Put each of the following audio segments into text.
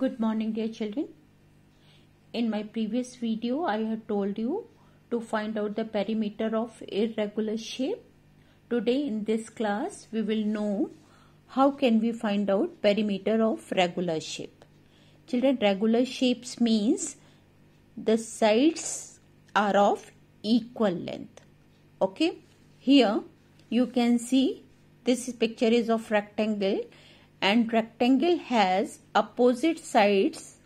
Good morning, dear children. In my previous video, I had told you to find out the perimeter of irregular shape. Today in this class, we will know how can we find out perimeter of regular shape. Children, regular shapes means the sides are of equal length. Okay. Here you can see this picture is of rectangle, and rectangle has opposite sides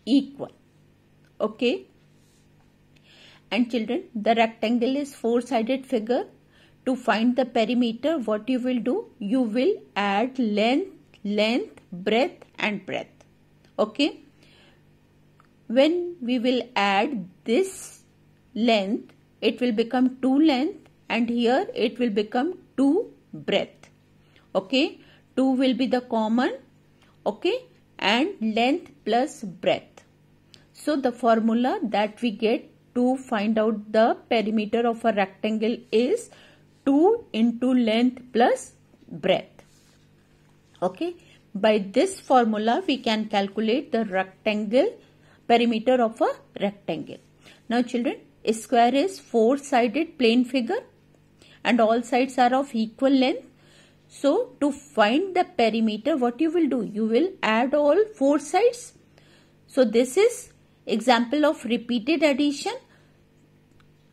equal. Okay. And children, the rectangle is four-sided figure. To find the perimeter, what you will do? You will add length, breadth and breadth. Okay. When we will add this length, it will become 2 length, and here it will become 2 breadth. Okay. 2 will be the common, okay, and length plus breadth. So the formula that we get to find out the perimeter of a rectangle is 2 into length plus breadth. Okay. By this formula we can calculate the rectangle perimeter of a rectangle. Now children, a square is four-sided plane figure and all sides are of equal length. So, to find the perimeter, what you will do? You will add all four sides. So, this is example of repeated addition,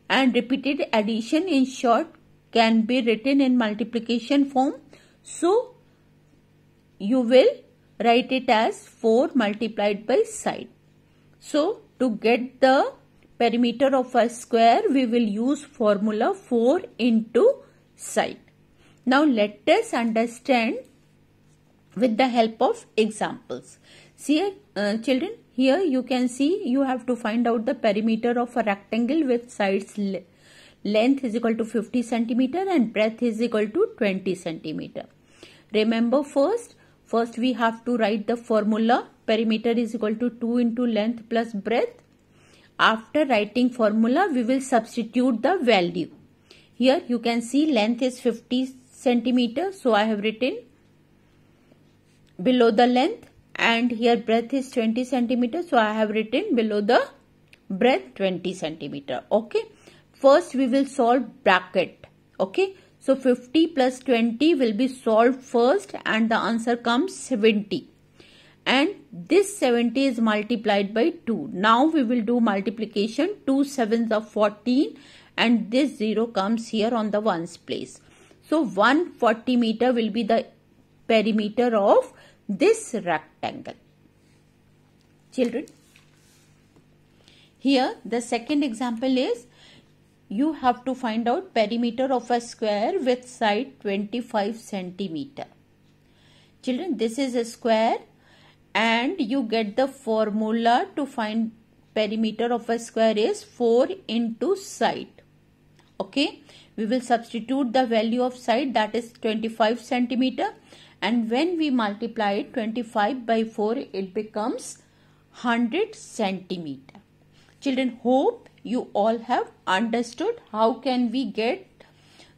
and repeated addition in short can be written in multiplication form. So, you will write it as 4 multiplied by side. So, to get the perimeter of a square, we will use formula 4 into side. Now let us understand with the help of examples. See children, here you can see you have to find out the perimeter of a rectangle with sides length is equal to 50 centimeter and breadth is equal to 20 centimeter. Remember first we have to write the formula perimeter is equal to 2 into length plus breadth. After writing formula, we will substitute the value. Here you can see length is 50 centimeter, so I have written below the length, and here breadth is 20 centimeter, so I have written below the breadth 20 centimeter. Okay. First we will solve bracket. Okay. So 50 plus 20 will be solved first, and the answer comes 70. And this 70 is multiplied by 2. Now we will do multiplication. 2 sevens are 14, and this 0 comes here on the ones place. So 140 meter will be the perimeter of this rectangle. Children, here the second example is you have to find out perimeter of a square with side 25 centimeter. Children, this is a square, and you get the formula to find perimeter of a square is 4 into side. Okay. We will substitute the value of side, that is 25 centimeter, and when we multiply 25 by 4, it becomes 100 centimeter. Children, hope you all have understood how can we get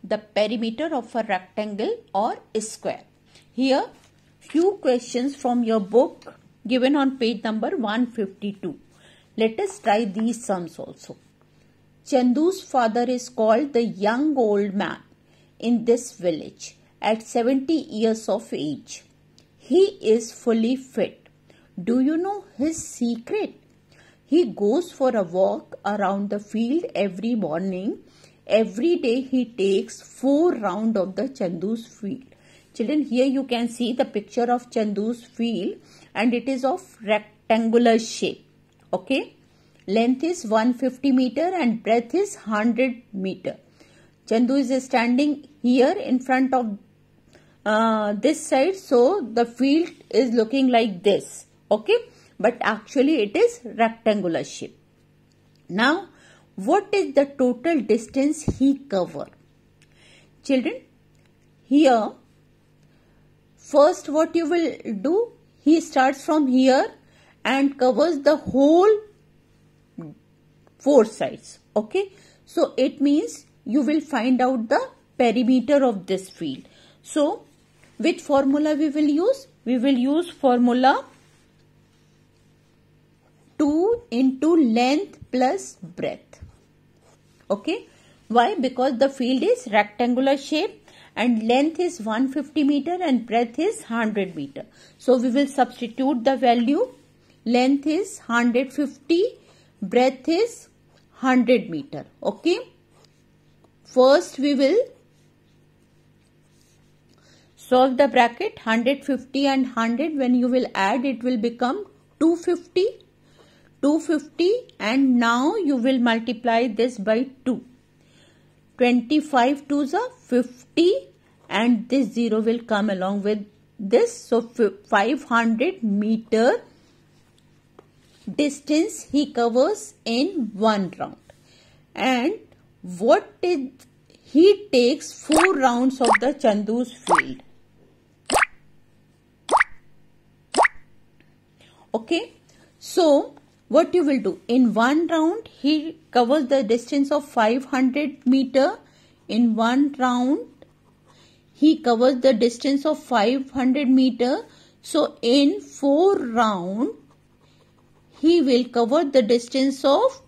the perimeter of a rectangle or a square. Here few questions from your book given on page number 152. Let us try these sums also. Chandu's father is called the young old man in this village at 70 years of age. He is fully fit. Do you know his secret? He goes for a walk around the field every morning. Every day he takes 4 rounds of the Chandu's field. Children, here you can see the picture of Chandu's field, and it is of rectangular shape. Okay. Length is 150 meter and breadth is 100 meter. Chandu is standing here in front of this side, so the field is looking like this. Okay. But actually it is rectangular shape. Now, what is the total distance he covered? Children, here first what you will do, he starts from here and covers the whole 4 sides. Okay. So it means you will find out the perimeter of this field. So which formula we will use? We will use formula 2 into length plus breadth. Okay. Why? Because the field is rectangular shape and length is 150 meter and breadth is 100 meter. So we will substitute the value. Length is 150, breadth is 100 meter. Okay. First we will solve the bracket. 150 and 100, when you will add, it will become 250. 250, and now you will multiply this by 2. 25 2s are 50, and this 0 will come along with this. So 500 meter distance he covers in one round. And what did he takes 4 rounds of the Chandu's field. Okay. So what you will do, in one round he covers the distance of 500 meter. In one round he covers the distance of 500 meter. So in 4 rounds he will cover the distance of,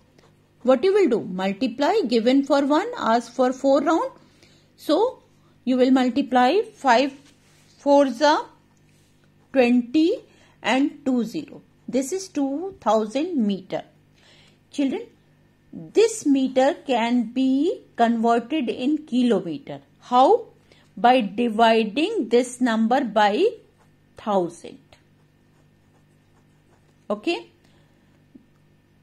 what you will do, multiply, given for 1, ask for 4 round. So you will multiply 5 4s are 20 and 2 0. This is 2000 meter. Children, this meter can be converted in kilometer. How? By dividing this number by 1000. Okay.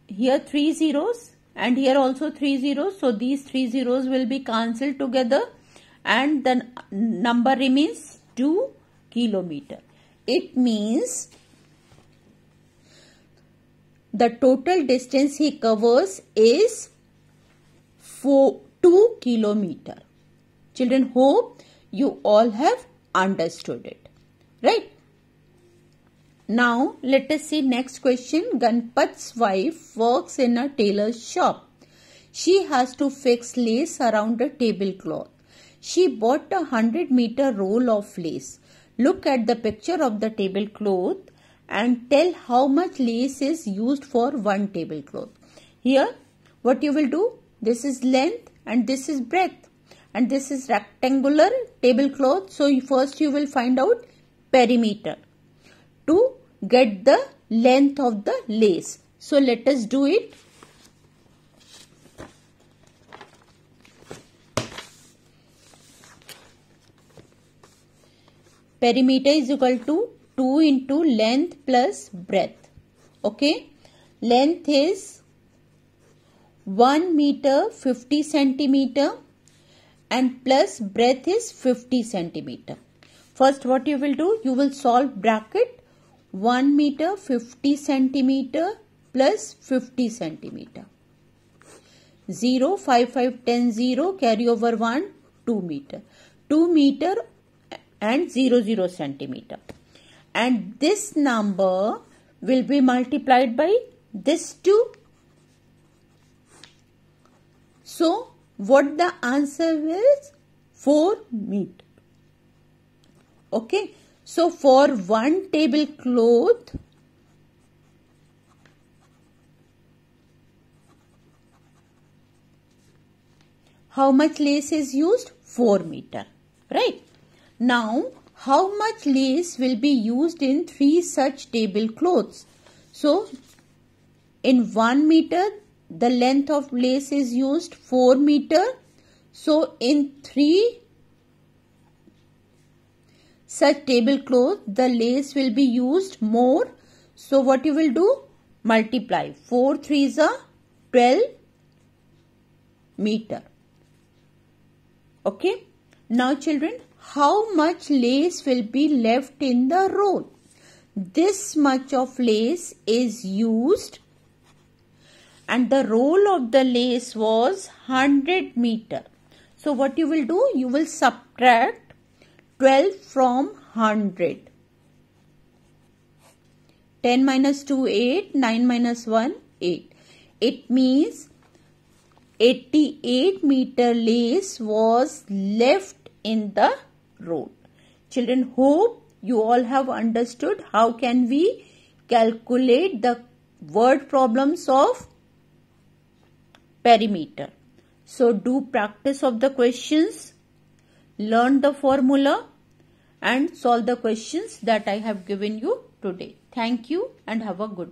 Here 3 zeros and here also 3 zeros. So these 3 zeros will be cancelled together and the number remains 2 kilometer. It means the total distance he covers is 2 kilometer. Children, hope you all have understood it. Right? Now, let us see next question. Ganpat's wife works in a tailor's shop. She has to fix lace around a tablecloth. She bought a 100-meter roll of lace. Look at the picture of the tablecloth and tell how much lace is used for one tablecloth. Here, what you will do, this is length and this is breadth and this is rectangular tablecloth. So first you will find out perimeter to get the length of the lace. So let us do it. Perimeter is equal to 2 into length plus breadth. Okay. Length is 1 meter 50 centimeter and plus breadth is 50 centimeter. First what you will do, you will solve bracket 1 meter 50 centimeter plus 50 centimeter. 0, 5, 5, 10, 0, carry over 1, 2 meter. 2 meter and 0, 0 centimeter. And this number will be multiplied by this 2. So, what the answer is? 4 meter. Okay. So, for one tablecloth, how much lace is used? 4 meter. Right. Now, how much lace will be used in 3 such tablecloths? So, in 1 meter, the length of lace is used 4 meter. So, in 3 such tablecloth, the lace will be used more. So, what you will do? Multiply. 4 3s are 12 meter. Okay. Now, children, how much lace will be left in the roll? This much of lace is used and the roll of the lace was 100 meter. So, what you will do? You will subtract 12 from 100. 10 minus 2, 8. 9 minus 1, 8. It means 88 meter lace was left in the roll. Children, hope you all have understood how can we calculate the word problems of perimeter. So do practice of the questions, learn the formula and solve the questions that I have given you today. Thank you and have a good day.